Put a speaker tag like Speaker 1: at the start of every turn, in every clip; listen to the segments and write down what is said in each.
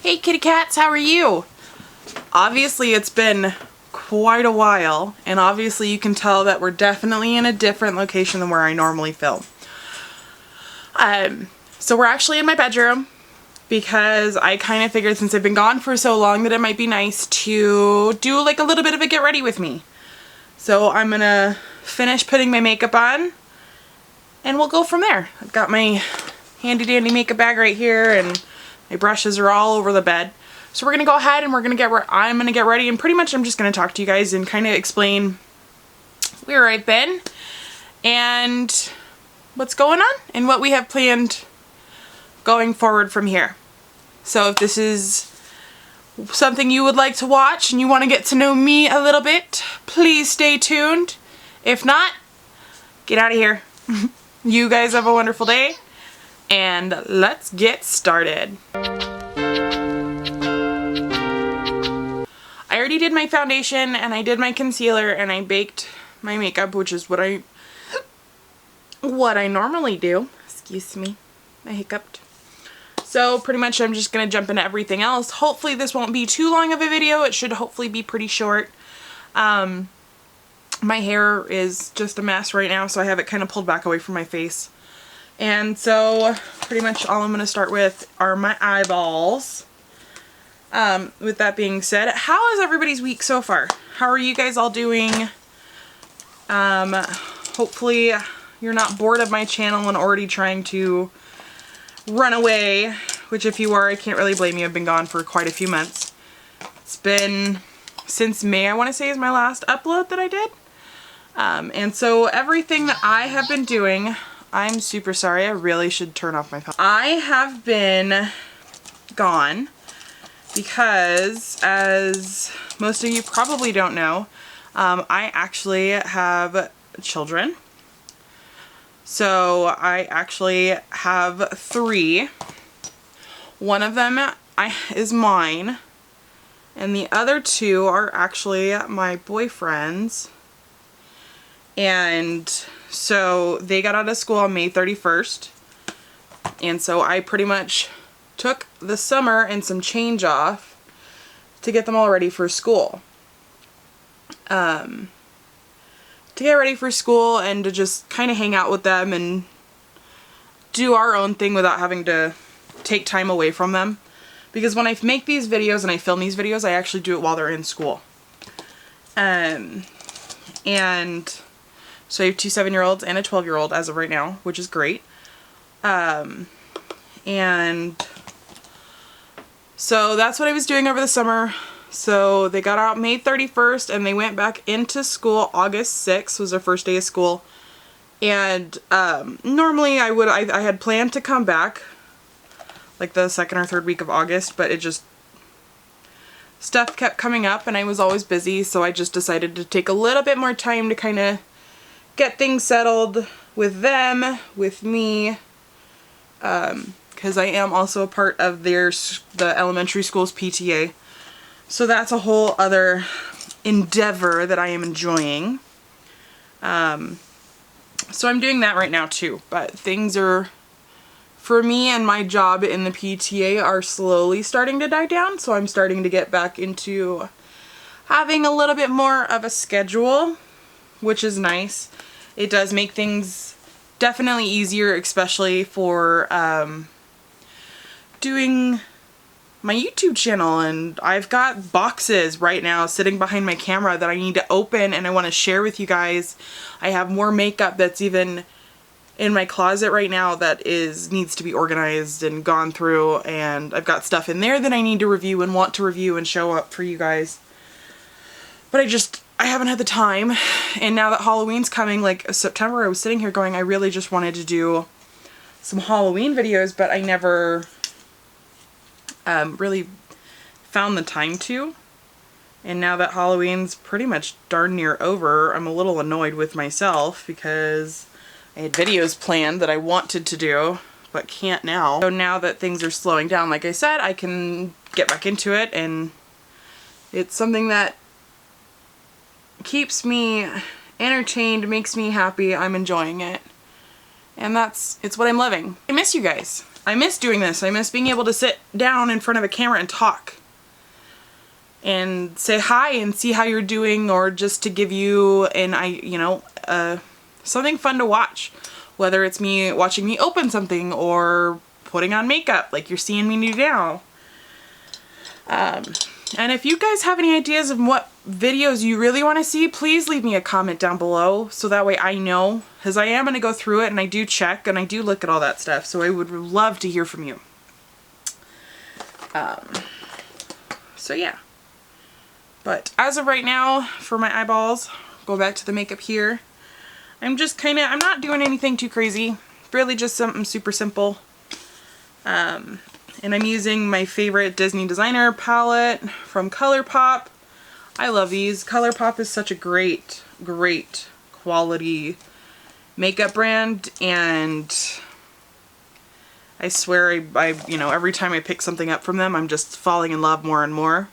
Speaker 1: Hey kitty cats, how are you? Obviously it's been quite a while, and obviously you can tell that we're definitely in a different location than where I normally film. So we're actually in my bedroom because I kind of figured since I've been gone for so long that it might be nice to do like a little bit of a get ready with me. So I'm gonna finish putting my makeup on and we'll go from there. I've got my handy dandy makeup bag right here and my brushes are all over the bed. So we're gonna go ahead and I'm gonna get ready, and pretty much I'm just gonna talk to you guys and kind of explain where I've been and what's going on and what we have planned going forward from here. So if this is something you would like to watch and you want to get to know me a little bit, please stay tuned. If not, get out of here. You guys have a wonderful day and let's get started. I already did my foundation and I did my concealer and I baked my makeup, which is what I normally do. Excuse me, I hiccuped. So pretty much I'm just gonna jump into everything else. Hopefully this won't be too long of a video. It should hopefully be pretty short. My hair is just a mess right now, so I have it kind of pulled back away from my face. And so pretty much all I'm gonna start with are my eyeballs. With that being said, how is everybody's week so far? How are you guys all doing? Hopefully you're not bored of my channel and already trying to run away, which if you are, I can't really blame you. I've been gone for quite a few months. It's been since May, I want to say, is my last upload that I did. And so everything that I have been doing, I'm super sorry, I really should turn off my phone. I have been gone because, as most of you probably don't know, I actually have children. So I actually have 3. One of them is mine, and the other 2 are actually my boyfriend's. And so they got out of school on May 31st. And so I pretty much took the summer and some change off to get them all ready for school. To get ready for school and to just kind of hang out with them and do our own thing without having to take time away from them. Because when I make these videos and I film these videos, I actually do it while they're in school. And so I have 2 7-year-olds and a 12-year-old as of right now, which is great. And so that's what I was doing over the summer. So they got out May 31st and they went back into school August 6th was their first day of school. And normally I had planned to come back like the 2nd or 3rd week of August, but it just, stuff kept coming up and I was always busy, so I just decided to take a little bit more time to kind of get things settled with them, with me, because I am also a part of the elementary school's PTA. So that's a whole other endeavor that I am enjoying. So I'm doing that right now too, but things are, for me and my job in the PTA, are slowly starting to die down, so I'm starting to get back into having a little bit more of a schedule, which is nice. It does make things definitely easier, especially for doing my YouTube channel. And I've got boxes right now sitting behind my camera that I need to open and I want to share with you guys. I have more makeup that's even in my closet right now that needs to be organized and gone through, and I've got stuff in there that I need to review and want to review and show up for you guys. But I haven't had the time, and now that Halloween's coming, like September, I was sitting here going, I really just wanted to do some Halloween videos, but I never really found the time to. And now that Halloween's pretty much darn near over, I'm a little annoyed with myself because I had videos planned that I wanted to do, but can't now. So now that things are slowing down, like I said, I can get back into it, and it's something that keeps me entertained, makes me happy, I'm enjoying it. And it's what I'm loving. I miss you guys. I miss doing this. I miss being able to sit down in front of a camera and talk. And say hi and see how you're doing, or just to give you something fun to watch. Whether it's me watching me open something or putting on makeup like you're seeing me do now. And if you guys have any ideas of what videos you really want to see, please leave me a comment down below so that way I know, because I am going to go through it and I do check and I do look at all that stuff, so I would love to hear from you. So yeah. But as of right now, for my eyeballs, go back to the makeup here. I'm not doing anything too crazy. Really just something super simple. And I'm using my favorite Disney designer palette from ColourPop. I love these. ColourPop is such a great, great quality makeup brand, and I swear every time I pick something up from them, I'm just falling in love more and more.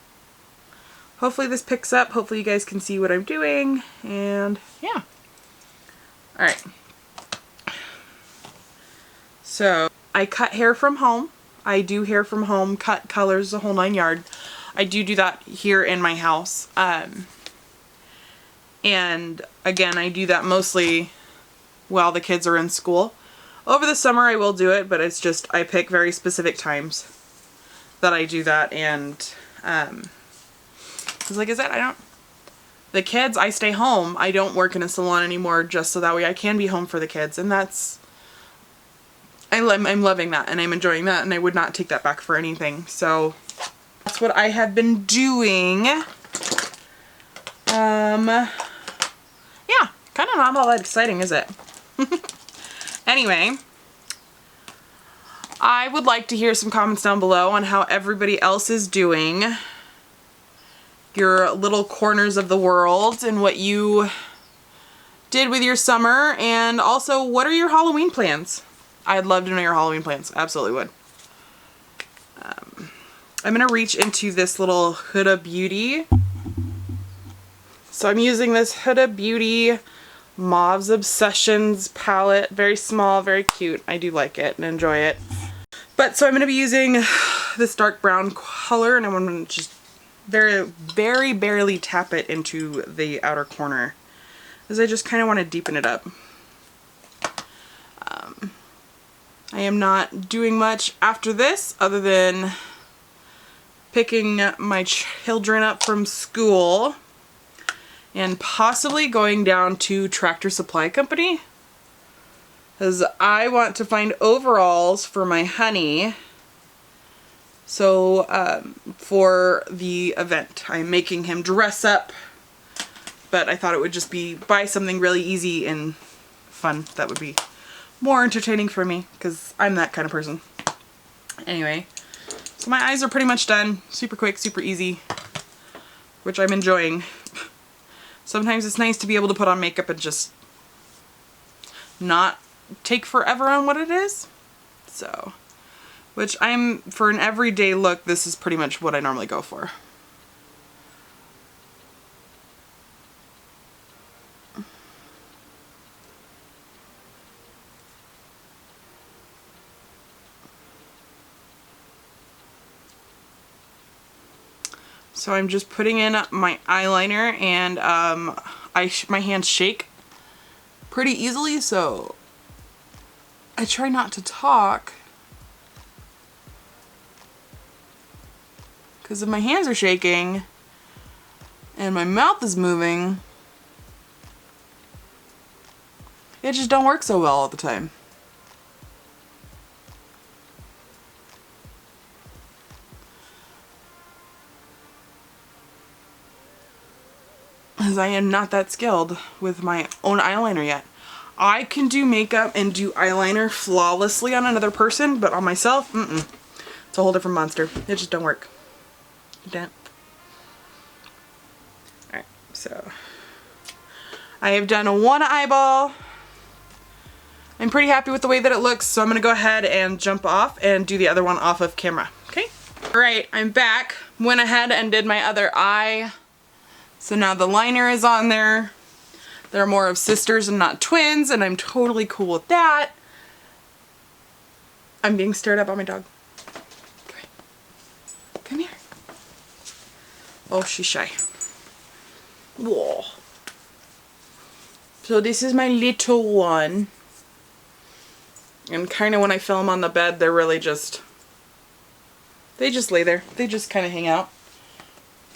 Speaker 1: Hopefully this picks up. Hopefully you guys can see what I'm doing, and yeah. Alright. So, I cut hair from home. I do hair from home, cut colors, the whole 9 yards. I do that here in my house. And again, I do that mostly while the kids are in school. Over the summer I will do it, but it's just I pick very specific times that I do that, and because like I said, the kids, I stay home. I don't work in a salon anymore, just so that way I can be home for the kids, and I'm loving that, and I'm enjoying that, and I would not take that back for anything. So that's what I have been doing. Yeah, kind of not all that exciting, is it? Anyway, I would like to hear some comments down below on how everybody else is doing, your little corners of the world, and what you did with your summer, and also what are your Halloween plans? I'd love to know your Halloween plans. Absolutely would. I'm going to reach into this little Huda Beauty. So I'm using this Huda Beauty Mauve's Obsessions palette. Very small, very cute. I do like it and enjoy it. But so I'm going to be using this dark brown color, and I'm going to just very, very barely tap it into the outer corner, because I just kind of want to deepen it up. I am not doing much after this other than picking my children up from school and possibly going down to Tractor Supply Company, because I want to find overalls for my honey. So for the event, I'm making him dress up, but I thought it would just be buy something really easy and fun that would be more entertaining for me, because I'm that kind of person. Anyway, so my eyes are pretty much done. Super quick, super easy, which I'm enjoying. Sometimes it's nice to be able to put on makeup and just not take forever on what it is. So, which for an everyday look, this is pretty much what I normally go for. So I'm just putting in my eyeliner, and my hands shake pretty easily, so I try not to talk, because if my hands are shaking and my mouth is moving, it just don't work so well all the time. Because I am not that skilled with my own eyeliner yet. I can do makeup and do eyeliner flawlessly on another person, but on myself, it's a whole different monster. It just don't work. It don't. Alright, so I have done one eyeball. I'm pretty happy with the way that it looks, so I'm going to go ahead and jump off and do the other one off of camera. Okay? Alright, I'm back. Went ahead and did my other eye. So now the liner is on there. They're more of sisters and not twins, and I'm totally cool with that. I'm being stared at by my dog. Come here. Oh, she's shy. Whoa. So this is my little one. And kind of when I film on the bed, they're really just, they just lay there. They just kind of hang out.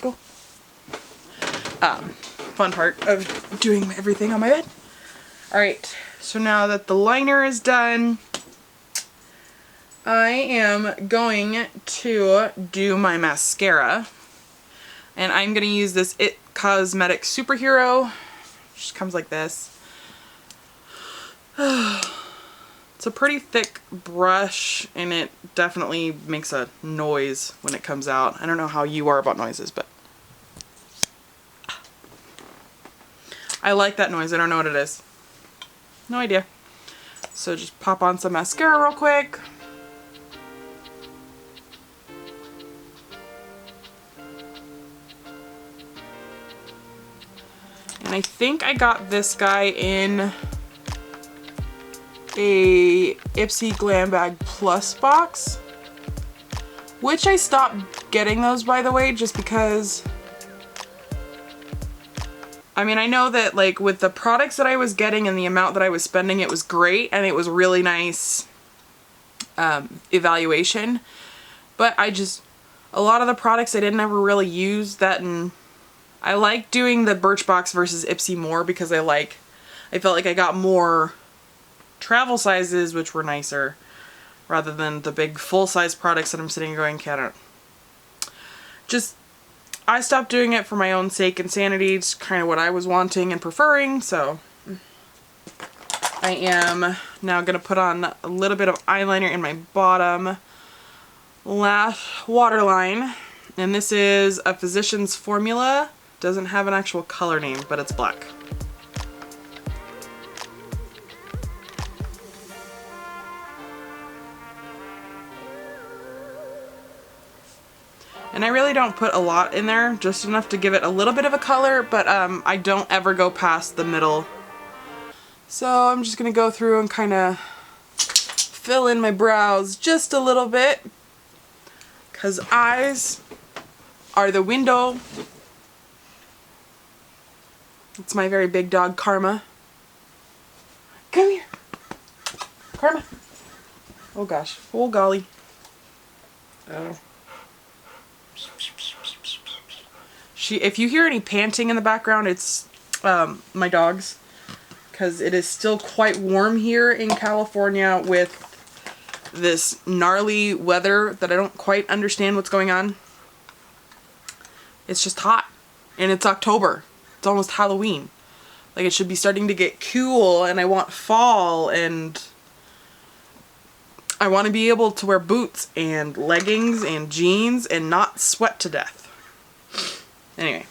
Speaker 1: Go. Fun part of doing everything on my bed. Alright, so now that the liner is done, I am going to do my mascara. And I'm going to use this It Cosmetics Superhero. It just comes like this. It's a pretty thick brush, and it definitely makes a noise when it comes out. I don't know how you are about noises, but I like that noise. I don't know what it is. No idea. So just pop on some mascara real quick. And I think I got this guy in a Ipsy Glam Bag Plus box, which I stopped getting those, by the way, just because, I mean, I know that like with the products that I was getting and the amount that I was spending, it was great and it was really nice evaluation, but a lot of the products I didn't ever really use that, and I like doing the Birchbox versus Ipsy more because I felt like I got more travel sizes, which were nicer, rather than the big full-size products that I'm sitting here going, I stopped doing it for my own sake and sanity. It's kind of what I was wanting and preferring, so I am now going to put on a little bit of eyeliner in my bottom lash waterline, and this is a Physicians Formula. Doesn't have an actual color name, but it's black. And I really don't put a lot in there, just enough to give it a little bit of a color, but I don't ever go past the middle. So I'm just going to go through and kind of fill in my brows just a little bit, because eyes are the window. It's my very big dog, Karma. Come here. Karma. Oh gosh. Oh golly. Oh. If you hear any panting in the background, it's my dogs, because it is still quite warm here in California with this gnarly weather that I don't quite understand what's going on. It's just hot, and it's October. It's almost Halloween. Like, it should be starting to get cool, and I want fall, and I want to be able to wear boots and leggings and jeans and not sweat to death. Anyway,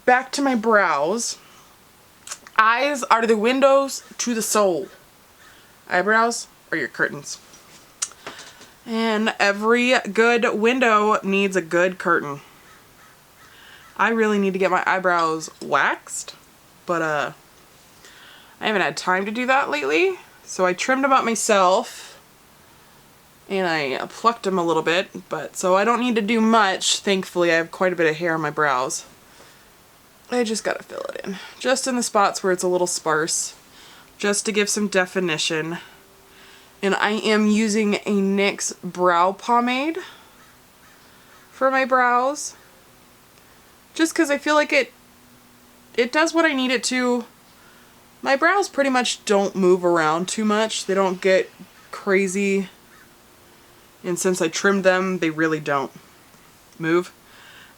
Speaker 1: back to my brows. Eyes are the windows to the soul. Eyebrows are your curtains. And every good window needs a good curtain. I really need to get my eyebrows waxed, but I haven't had time to do that lately. So I trimmed them up myself. And I plucked them a little bit, but so I don't need to do much. Thankfully, I have quite a bit of hair on my brows. I just gotta fill it in. Just in the spots where it's a little sparse. Just to give some definition. And I am using a NYX brow pomade for my brows. Just because I feel like it does what I need it to. My brows pretty much don't move around too much. They don't get crazy. And since I trimmed them, they really don't move.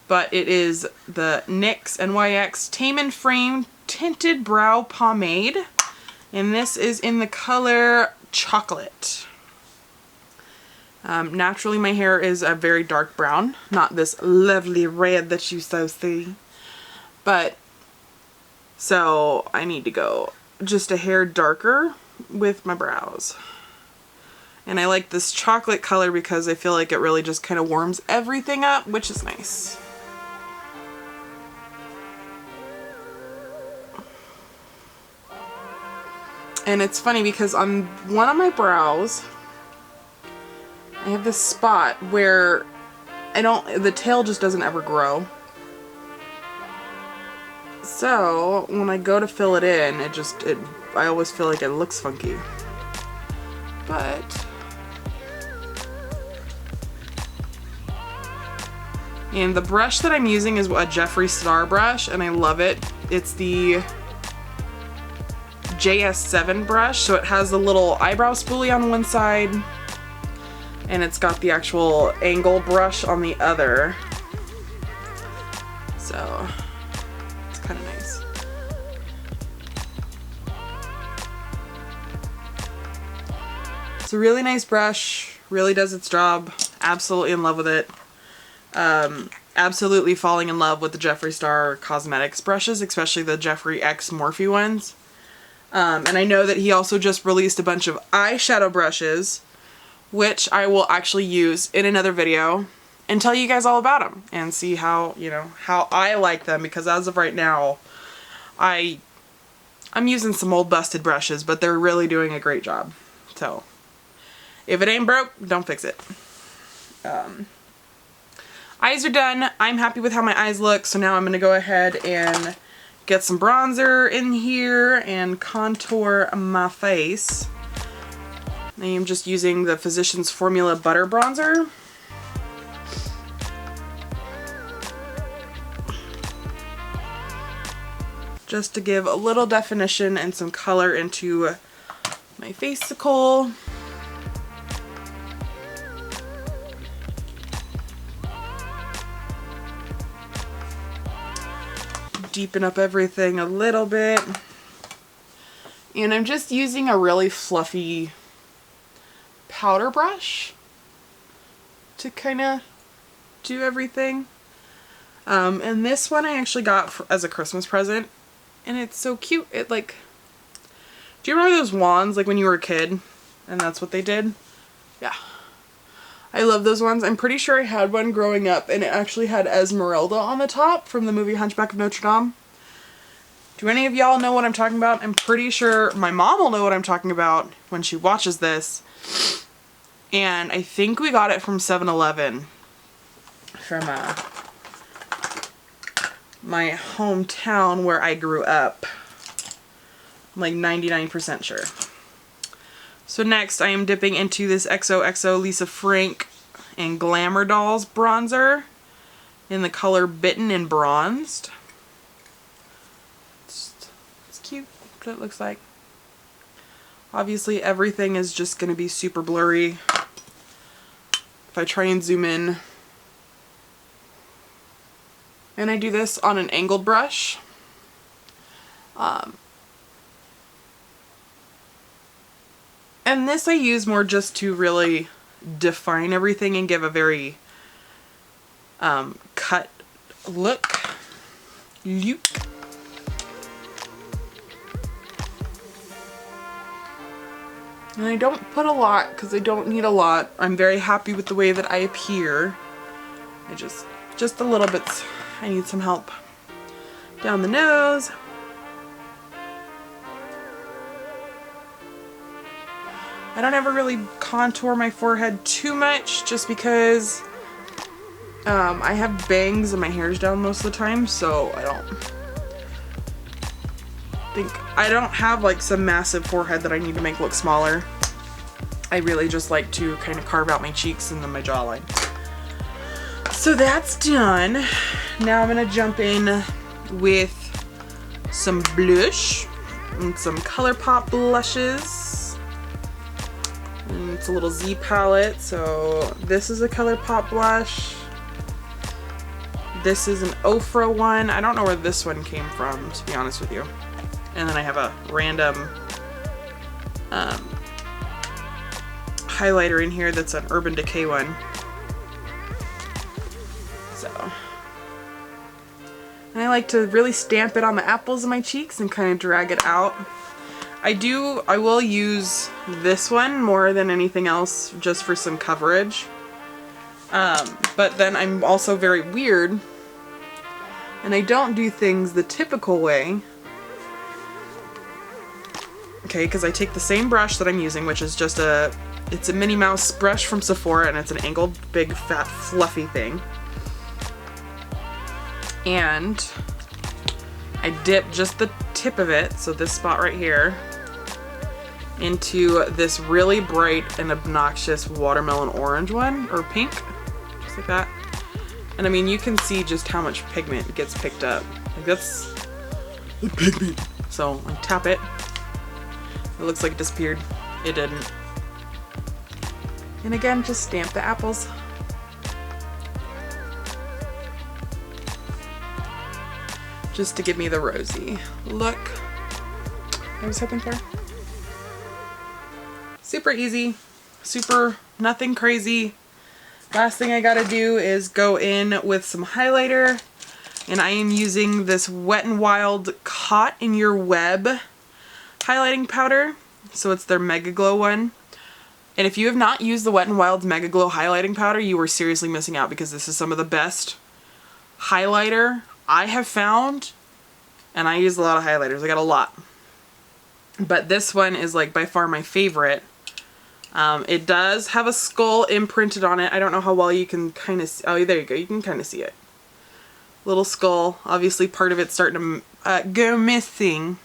Speaker 1: But it is the NYX NYX Tame and Frame Tinted Brow Pomade. And this is in the color Chocolate. Naturally, my hair is a very dark brown. Not this lovely red that you so see. But, so I need to go just a hair darker with my brows. And I like this chocolate color because I feel like it really just kind of warms everything up, which is nice. And it's funny because on one of my brows, I have this spot where the tail just doesn't ever grow. So when I go to fill it in, I always feel like it looks funky. But, and the brush that I'm using is a Jeffree Star brush, and I love it. It's the JS7 brush, so it has the little eyebrow spoolie on one side, and it's got the actual angle brush on the other. So it's kind of nice. It's a really nice brush, really does its job. Absolutely in love with it. Absolutely falling in love with the Jeffree Star Cosmetics brushes, especially the Jeffree X Morphe ones. And I know that he also just released a bunch of eyeshadow brushes, which I will actually use in another video and tell you guys all about them and see how, how I like them, because as of right now, I'm using some old busted brushes, but they're really doing a great job. So if it ain't broke, don't fix it. Eyes are done. I'm happy with how my eyes look, so now I'm going to go ahead and get some bronzer in here and contour my face. I am just using the Physicians Formula Butter Bronzer. Just to give a little definition and some color into my face-icle. Deepen up everything a little bit. And I'm just using a really fluffy powder brush to kind of do everything. And this one I actually got as a Christmas present, and it's so cute. It do you remember those wands like when you were a kid and that's what they did? Yeah. I love those ones. I'm pretty sure I had one growing up, and it actually had Esmeralda on the top from the movie Hunchback of Notre Dame. Do any of y'all know what I'm talking about? I'm pretty sure my mom will know what I'm talking about when she watches this. And I think we got it from 7-Eleven from my hometown where I grew up. I'm like 99% sure. So next I am dipping into this XOXO Lisa Frank and Glamour Dolls bronzer in the color Bitten and Bronzed. It's cute. That's what it looks like. Obviously everything is just going to be super blurry. If I try and zoom in. And I do this on an angled brush. And this I use more just to really define everything and give a very cut look. And I don't put a lot because I don't need a lot. I'm very happy with the way that I appear. I just a little bit, I need some help. Down the nose. I don't ever really contour my forehead too much just because I have bangs and my hair's down most of the time, so I don't have like some massive forehead that I need to make look smaller. I really just like to kind of carve out my cheeks and then my jawline. So that's done. Now I'm gonna jump in with some blush and some ColourPop blushes. And it's a little Z palette, so this is a ColourPop blush. This is an Ofra one. I don't know where this one came from, to be honest with you. And then I have a random highlighter in here that's an Urban Decay one. So, and I like to really stamp it on the apples of my cheeks and kind of drag it out. I will use this one more than anything else just for some coverage. But then I'm also very weird and I don't do things the typical way. Okay, because I take the same brush that I'm using, which is just it's a Minnie Mouse brush from Sephora, and it's an angled, big, fat, fluffy thing. And I dip just the tip of it, so this spot right here, into this really bright and obnoxious watermelon orange one, or pink, just like that. And I mean, you can see just how much pigment gets picked up. Like, that's the pigment. So I tap it. It looks like it disappeared. It didn't. And again, just stamp the apples. Just to give me the rosy look I was hoping for. Super easy, super nothing crazy. Last thing I gotta do is go in with some highlighter, and I am using this Wet n Wild Caught in Your Web highlighting powder. So it's their Mega Glow one. And if you have not used the Wet n Wild's Mega Glow highlighting powder, you are seriously missing out, because this is some of the best highlighter I have found. And I use a lot of highlighters. I got a lot. But this one is like by far my favorite. It does have a skull imprinted on it. I don't know how well you can kind of see. Oh, there you go. You can kind of see it. Little skull. Obviously part of it's starting to go missing.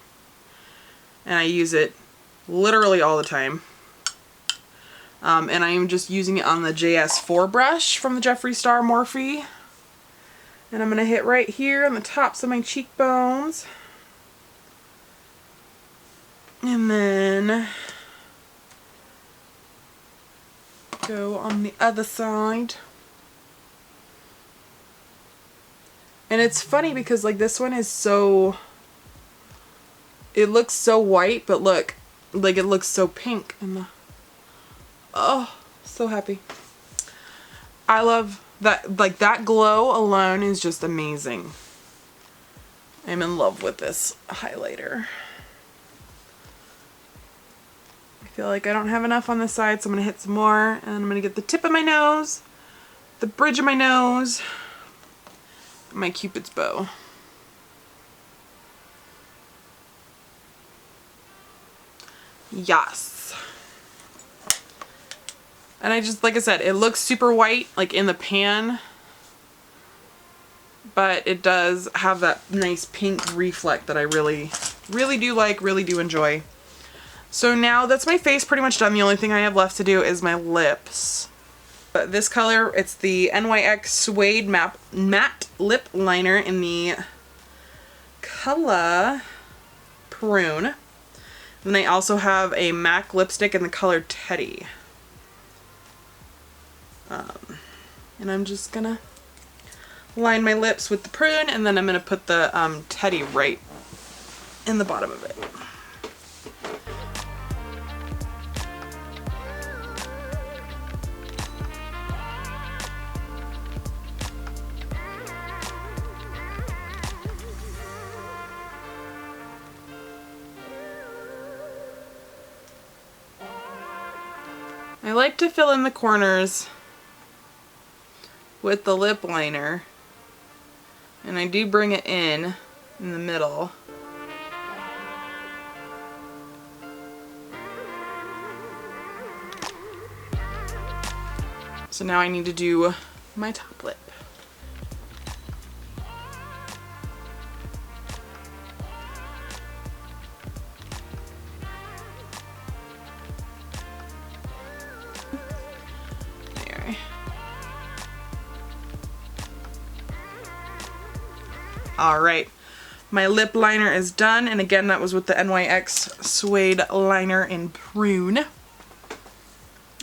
Speaker 1: And I use it literally all the time. And I am just using it on the JS4 brush from the Jeffree Star Morphe. And I'm going to hit right here on the tops of my cheekbones. And then go on the other side. And it's funny because like this one is so, it looks so white, but look, like it looks so pink in the, oh, so happy. I love that, like that glow alone is just amazing. I'm in love with this highlighter. I feel like I don't have enough on this side, so I'm going to hit some more, and I'm going to get the tip of my nose, the bridge of my nose, my Cupid's bow. Yes. And I just, like I said, it looks super white, like in the pan, but it does have that nice pink reflect that I really, really do like, really do enjoy. So now that's my face pretty much done. The only thing I have left to do is my lips. But this color, it's the NYX Suede Matte Lip Liner in the color Prune. Then I also have a MAC lipstick in the color Teddy. And I'm just gonna line my lips with the Prune, and then I'm gonna put the Teddy right in the bottom of it. I like to fill in the corners with the lip liner, and I do bring it in the middle. So now I need to do my top lip. Alright, my lip liner is done, and again that was with the NYX Suede Liner in Prune.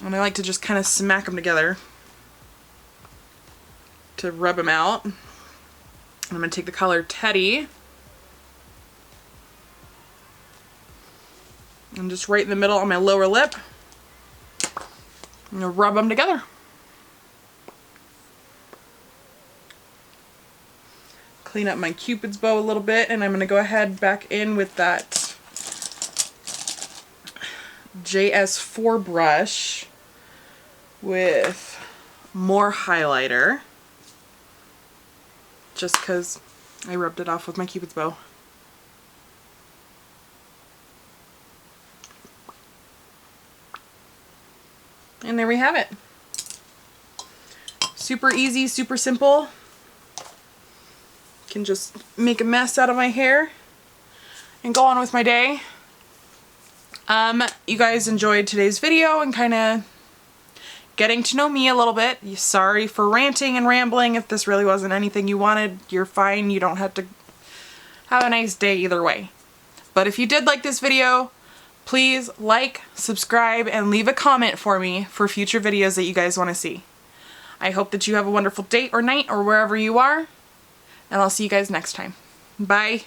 Speaker 1: And I like to just kind of smack them together to rub them out. I'm going to take the color Teddy and just right in the middle on my lower lip, I'm going to rub them together. Clean up my Cupid's bow a little bit, and I'm going to go ahead back in with that JS4 brush with more highlighter, just because I rubbed it off with my Cupid's bow. And there we have it. Super easy, super simple. Can just make a mess out of my hair and go on with my day. You guys enjoyed today's video and kind of getting to know me a little bit. Sorry for ranting and rambling. If this really wasn't anything you wanted, you're fine. You don't have to have a nice day either way. But if you did like this video, please like, subscribe, and leave a comment for me for future videos that you guys want to see. I hope that you have a wonderful day or night or wherever you are, and I'll see you guys next time. Bye.